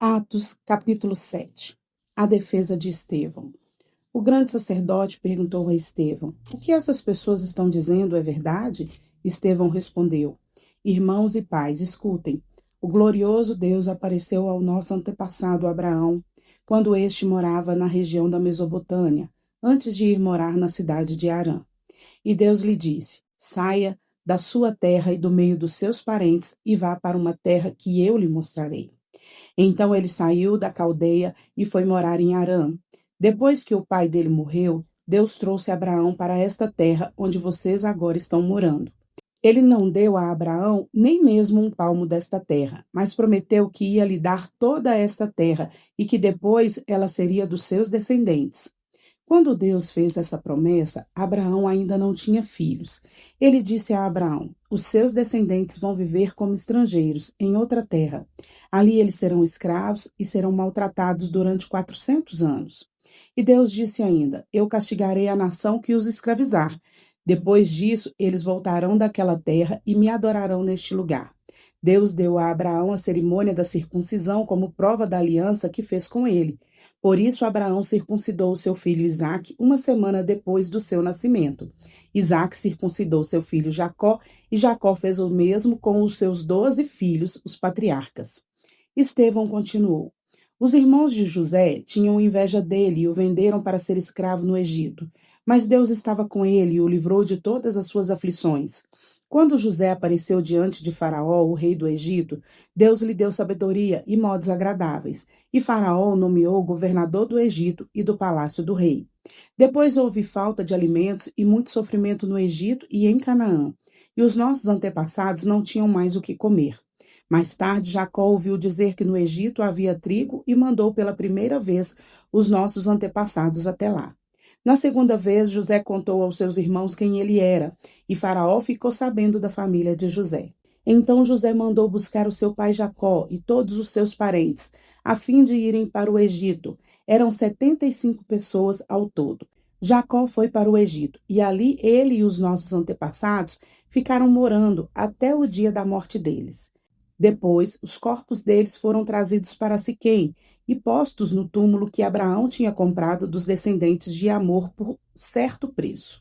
Atos, capítulo 7. A defesa de Estevão. O grande sacerdote perguntou a Estevão: "O que essas pessoas estão dizendo é verdade?" Estevão respondeu: "Irmãos e pais, escutem. O glorioso Deus apareceu ao nosso antepassado Abraão, quando este morava na região da Mesopotâmia, antes de ir morar na cidade de Harã. E Deus lhe disse: saia da sua terra e do meio dos seus parentes e vá para uma terra que eu lhe mostrarei. Então ele saiu da Caldeia e foi morar em Harã. Depois que o pai dele morreu, Deus trouxe Abraão para esta terra onde vocês agora estão morando. Ele não deu a Abraão nem mesmo um palmo desta terra, mas prometeu que ia lhe dar toda esta terra e que depois ela seria dos seus descendentes. Quando Deus fez essa promessa, Abraão ainda não tinha filhos. Ele disse a Abraão: os seus descendentes vão viver como estrangeiros em outra terra. Ali eles serão escravos e serão maltratados durante 400 anos. E Deus disse ainda: eu castigarei a nação que os escravizar. Depois disso, eles voltarão daquela terra e me adorarão neste lugar. Deus deu a Abraão a cerimônia da circuncisão como prova da aliança que fez com ele. Por isso, Abraão circuncidou seu filho Isaque uma semana depois do seu nascimento. Isaque circuncidou seu filho Jacó, e Jacó fez o mesmo com os seus 12 filhos, os patriarcas. Estevão continuou: os irmãos de José tinham inveja dele e o venderam para ser escravo no Egito. Mas Deus estava com ele e o livrou de todas as suas aflições. Quando José apareceu diante de Faraó, o rei do Egito, Deus lhe deu sabedoria e modos agradáveis, e Faraó o nomeou governador do Egito e do palácio do rei. Depois houve falta de alimentos e muito sofrimento no Egito e em Canaã, e os nossos antepassados não tinham mais o que comer. Mais tarde, Jacó ouviu dizer que no Egito havia trigo e mandou pela primeira vez os nossos antepassados até lá. Na segunda vez, José contou aos seus irmãos quem ele era, e Faraó ficou sabendo da família de José. Então José mandou buscar o seu pai Jacó e todos os seus parentes, a fim de irem para o Egito. Eram 75 pessoas ao todo. Jacó foi para o Egito, e ali ele e os nossos antepassados ficaram morando até o dia da morte deles. Depois, os corpos deles foram trazidos para Siquém e postos no túmulo que Abraão tinha comprado dos descendentes de Amor por certo preço.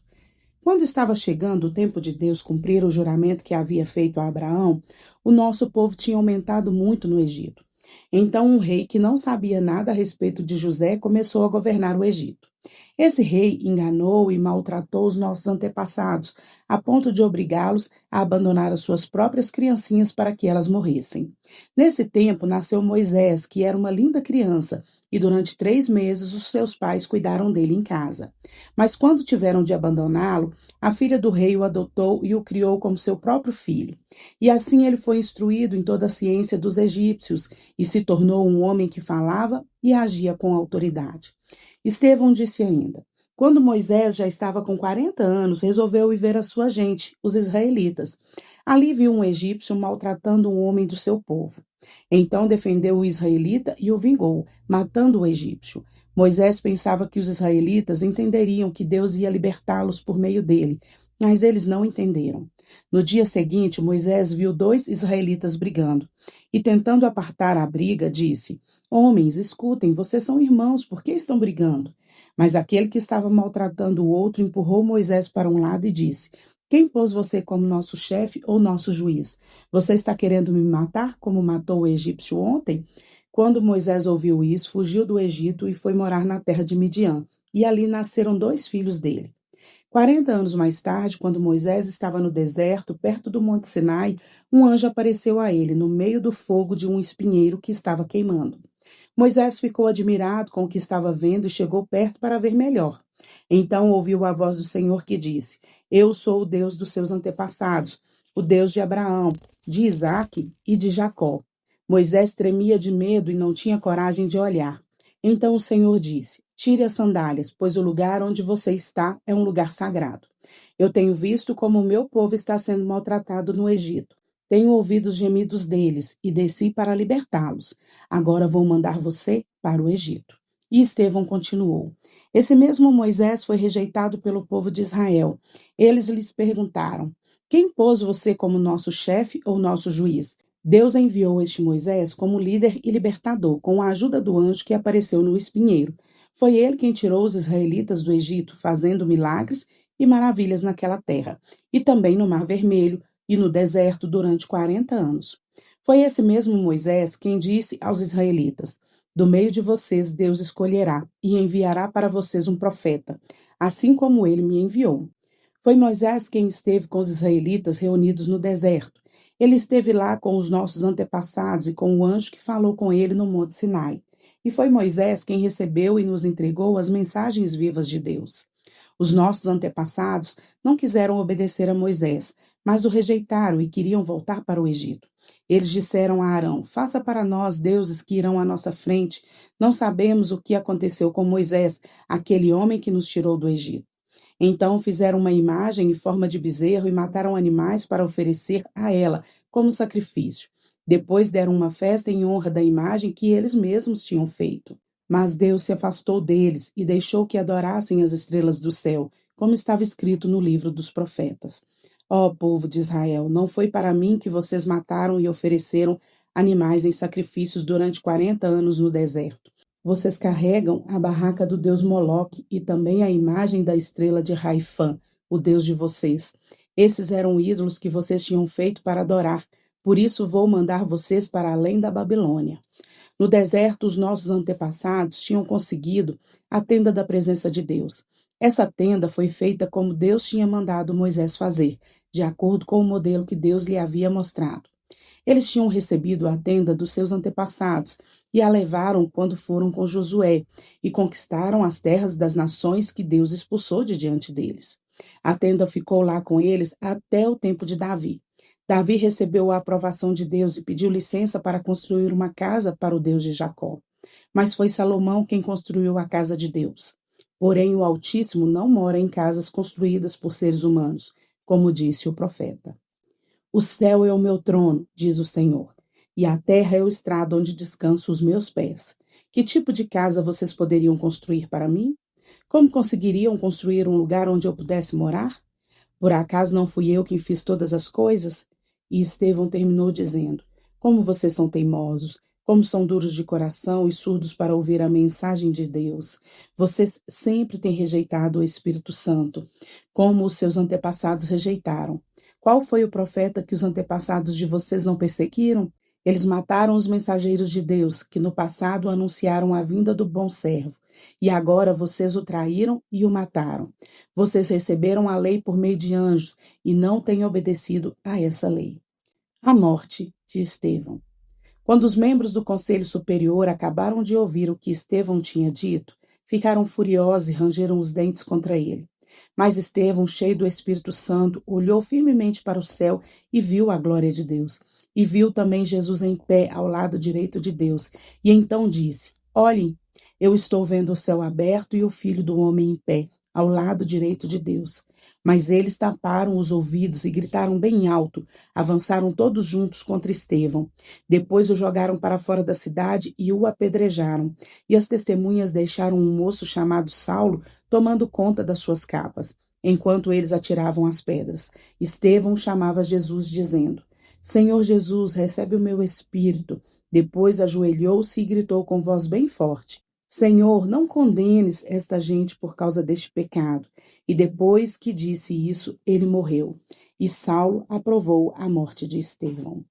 Quando estava chegando o tempo de Deus cumprir o juramento que havia feito a Abraão, o nosso povo tinha aumentado muito no Egito. Então um rei que não sabia nada a respeito de José começou a governar o Egito. Esse rei enganou e maltratou os nossos antepassados, a ponto de obrigá-los a abandonar as suas próprias criancinhas para que elas morressem. Nesse tempo nasceu Moisés, que era uma linda criança, e durante 3 meses os seus pais cuidaram dele em casa. Mas quando tiveram de abandoná-lo, a filha do rei o adotou e o criou como seu próprio filho. E assim ele foi instruído em toda a ciência dos egípcios e se tornou um homem que falava e agia com autoridade. Estevão disse ainda: quando Moisés já estava com 40 anos, resolveu ir ver a sua gente, os israelitas. Ali viu um egípcio maltratando um homem do seu povo. Então defendeu o israelita e o vingou, matando o egípcio. Moisés pensava que os israelitas entenderiam que Deus ia libertá-los por meio dele, mas eles não entenderam. No dia seguinte, Moisés viu 2 israelitas brigando e, tentando apartar a briga, disse: homens, escutem, vocês são irmãos, por que estão brigando? Mas aquele que estava maltratando o outro empurrou Moisés para um lado e disse: quem pôs você como nosso chefe ou nosso juiz? Você está querendo me matar como matou o egípcio ontem? Quando Moisés ouviu isso, fugiu do Egito e foi morar na terra de Midian, e ali nasceram 2 filhos dele. 40 anos mais tarde, quando Moisés estava no deserto, perto do Monte Sinai, um anjo apareceu a ele, no meio do fogo de um espinheiro que estava queimando. Moisés ficou admirado com o que estava vendo e chegou perto para ver melhor. Então ouviu a voz do Senhor que disse: eu sou o Deus dos seus antepassados, o Deus de Abraão, de Isaque e de Jacó. Moisés tremia de medo e não tinha coragem de olhar. Então o Senhor disse: tire as sandálias, pois o lugar onde você está é um lugar sagrado. Eu tenho visto como o meu povo está sendo maltratado no Egito. Tenho ouvido os gemidos deles e desci para libertá-los. Agora vou mandar você para o Egito. E Estevão continuou: esse mesmo Moisés foi rejeitado pelo povo de Israel. Eles lhes perguntaram: quem pôs você como nosso chefe ou nosso juiz? Deus enviou este Moisés como líder e libertador, com a ajuda do anjo que apareceu no espinheiro. Foi ele quem tirou os israelitas do Egito, fazendo milagres e maravilhas naquela terra, e também no Mar Vermelho e no deserto durante 40 anos. Foi esse mesmo Moisés quem disse aos israelitas: do meio de vocês Deus escolherá e enviará para vocês um profeta, assim como ele me enviou. Foi Moisés quem esteve com os israelitas reunidos no deserto. Ele esteve lá com os nossos antepassados e com o anjo que falou com ele no Monte Sinai. E foi Moisés quem recebeu e nos entregou as mensagens vivas de Deus. Os nossos antepassados não quiseram obedecer a Moisés, mas o rejeitaram e queriam voltar para o Egito. Eles disseram a Arão: faça para nós deuses que irão à nossa frente. Não sabemos o que aconteceu com Moisés, aquele homem que nos tirou do Egito. Então fizeram uma imagem em forma de bezerro e mataram animais para oferecer a ela como sacrifício. Depois deram uma festa em honra da imagem que eles mesmos tinham feito. Mas Deus se afastou deles e deixou que adorassem as estrelas do céu, como estava escrito no livro dos profetas. Ó povo de Israel, não foi para mim que vocês mataram e ofereceram animais em sacrifícios durante 40 anos no deserto. Vocês carregam a barraca do deus Moloque e também a imagem da estrela de Raifã, o deus de vocês. Esses eram ídolos que vocês tinham feito para adorar, por isso vou mandar vocês para além da Babilônia. No deserto, os nossos antepassados tinham conseguido a tenda da presença de Deus. Essa tenda foi feita como Deus tinha mandado Moisés fazer, de acordo com o modelo que Deus lhe havia mostrado. Eles tinham recebido a tenda dos seus antepassados e a levaram quando foram com Josué e conquistaram as terras das nações que Deus expulsou de diante deles. A tenda ficou lá com eles até o tempo de Davi. Davi recebeu a aprovação de Deus e pediu licença para construir uma casa para o Deus de Jacó. Mas foi Salomão quem construiu a casa de Deus. Porém, o Altíssimo não mora em casas construídas por seres humanos, como disse o profeta. O céu é o meu trono, diz o Senhor, e a terra é o estrado onde descansam os meus pés. Que tipo de casa vocês poderiam construir para mim? Como conseguiriam construir um lugar onde eu pudesse morar? Por acaso não fui eu quem fiz todas as coisas? E Estevão terminou dizendo: como vocês são teimosos, como são duros de coração e surdos para ouvir a mensagem de Deus. Vocês sempre têm rejeitado o Espírito Santo, como os seus antepassados rejeitaram. Qual foi o profeta que os antepassados de vocês não perseguiram? Eles mataram os mensageiros de Deus, que no passado anunciaram a vinda do bom servo, e agora vocês o traíram e o mataram. Vocês receberam a lei por meio de anjos e não têm obedecido a essa lei. A morte de Estevão. Quando os membros do Conselho Superior acabaram de ouvir o que Estevão tinha dito, ficaram furiosos e rangeram os dentes contra ele. Mas Estevão, cheio do Espírito Santo, olhou firmemente para o céu e viu a glória de Deus. E viu também Jesus em pé ao lado direito de Deus. E então disse: olhem, eu estou vendo o céu aberto e o Filho do Homem em pé, ao lado direito de Deus. Mas eles taparam os ouvidos e gritaram bem alto, avançaram todos juntos contra Estevão. Depois o jogaram para fora da cidade e o apedrejaram. E as testemunhas deixaram um moço chamado Saulo tomando conta das suas capas, enquanto eles atiravam as pedras. Estevão chamava Jesus, dizendo: Senhor Jesus, recebe o meu espírito. Depois ajoelhou-se e gritou com voz bem forte: Senhor, não condenes esta gente por causa deste pecado. E depois que disse isso, ele morreu. E Saulo aprovou a morte de Estevão.